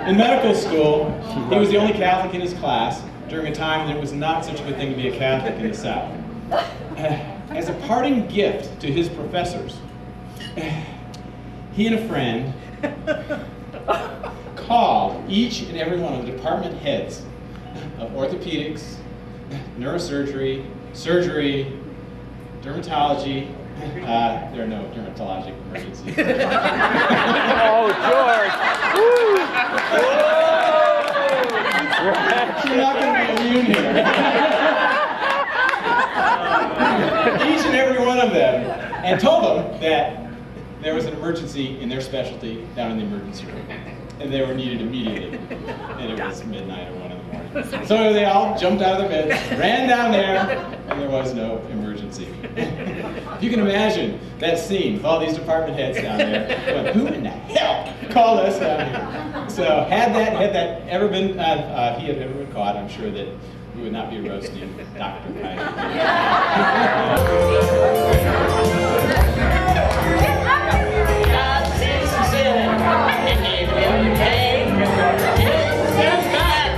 In medical school, he was the only Catholic in his class during a time that it was not such a good thing to be a Catholic in the South. As a parting gift to his professors, he and a friend called each and every one of the department heads of orthopedics, neurosurgery, surgery, dermatology. There are no dermatologic emergencies. Oh, George! You're not going to be immune here. Each and every one of them, and told them that there was an emergency in their specialty down in the emergency room, and they were needed immediately, and it was midnight or 1 in the morning. So they all jumped out of their beds, ran down there, and there was no emergency. If you can imagine that scene with all these department heads down there, going, who in the hell called us down here? So had that ever been, he had ever been caught, I'm sure that we would not be roasting Dr. Kiley.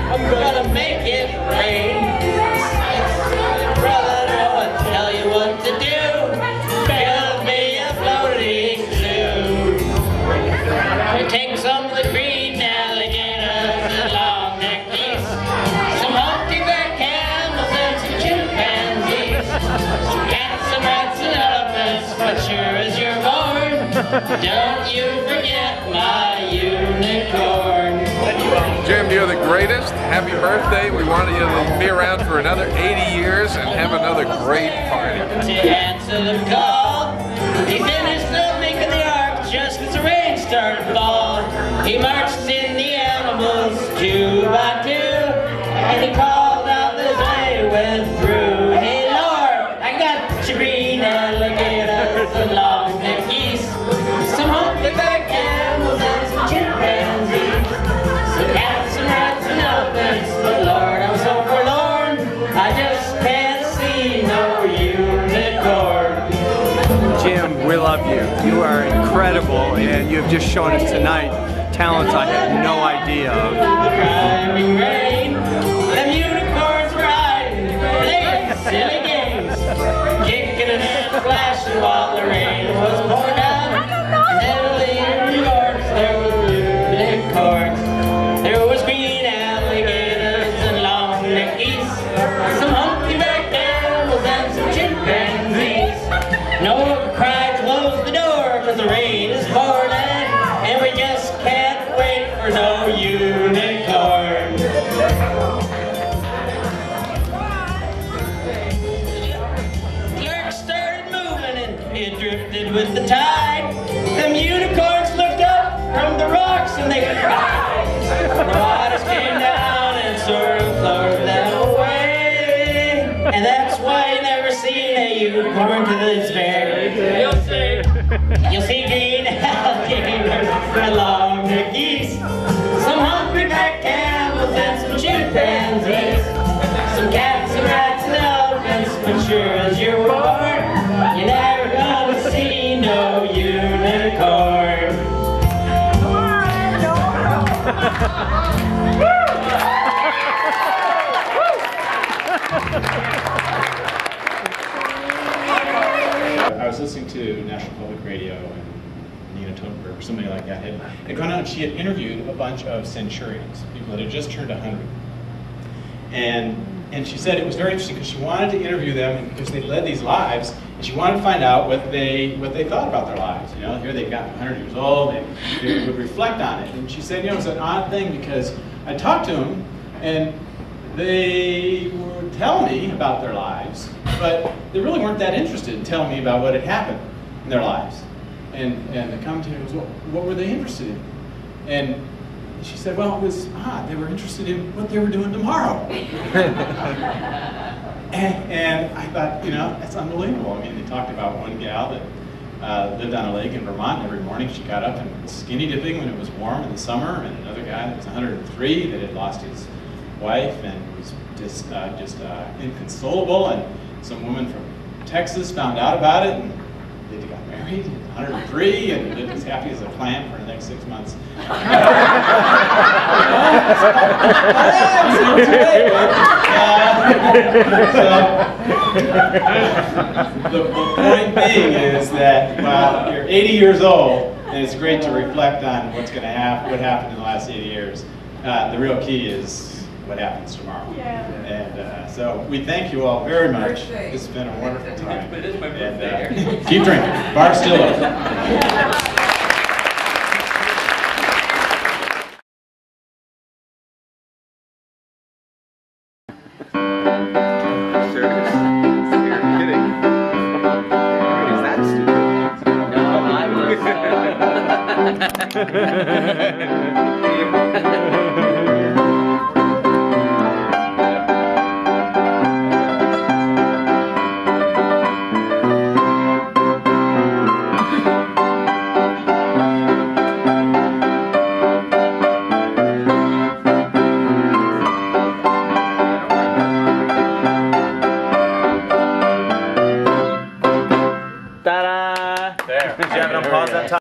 I'm gonna make it rain. Brother, I'll tell you what to do. Build me a floating zoo. Take some of the green alligators and long-necked geese, some humpty-back camels and some chimpanzees, some cats, some rats and elephants, but sure as you're born, don't you forget my unicorn. Jim, you're the greatest. Happy birthday. We wanted you to be around for another 80 years and have another great party. To answer the call, he finished up making the ark just as the rain started to fall. He marched in the animals 2 by 2, and he called out as they went through. Hey Lord, I got your green alligators and long-necked geese, some humpty-back camels and some chimpanzees, some cats and rats and elephants, but Lord, I'm so forlorn, I just can't see no unicorn. Jim, we love you. You are incredible, and you have just shown us tonight talents I had no idea of. Driving rain, them unicorns were hiding, playing silly games, kicking and splashing while the rain was pouring down. Little unicorns, there was blue unicorns, there was green alligators and long-necked geese, some humpty-back camels and some chimpanzees. Noah cried, close the door, cause the rain is pouring, and we just can't wait for no unicorn. The ark started moving and it drifted with the tide. Them unicorns looked up from the rocks and they cried. The waters came down and sort of floated them away. And that's why you never seen a unicorn to this very day. You'll see green alligators and long-necked geese, some humpty-back camels and some chimpanzees, some cats and rats and elephants, but sure as you're born, you're never gonna see no unicorn. I was listening to National Public Radio, and Nina Totenberg or somebody like that had gone out and she had interviewed a bunch of centurions, people that had just turned 100. And she said it was very interesting because she wanted to interview them because they led these lives, and she wanted to find out what they thought about their lives. You know, here they've gotten 100 years old, they would reflect on it. And she said, you know, it's an odd thing because I talked to them and they would tell me about their lives, but they really weren't that interested in telling me about what had happened in their lives. And the commentator was, well, what were they interested in? And she said, well, it was odd. They were interested in what they were doing tomorrow. and I thought, you know, that's unbelievable. I mean, they talked about one gal that lived on a lake in Vermont. Every morning she got up and went skinny dipping when it was warm in the summer, and another guy that was 103 that had lost his wife and was just inconsolable, and some woman from Texas found out about it and they got married. 103 and live as happy as a clam for the next 6 months. The point being is that while you're 80 years old, and it's great to reflect on what's going to happen, what happened in the last 80 years, the real key is what happens tomorrow. Yeah. And so we thank you all very much. It's been a wonderful time. It is my birthday. And keep drinking. Bar's still open. No, I was.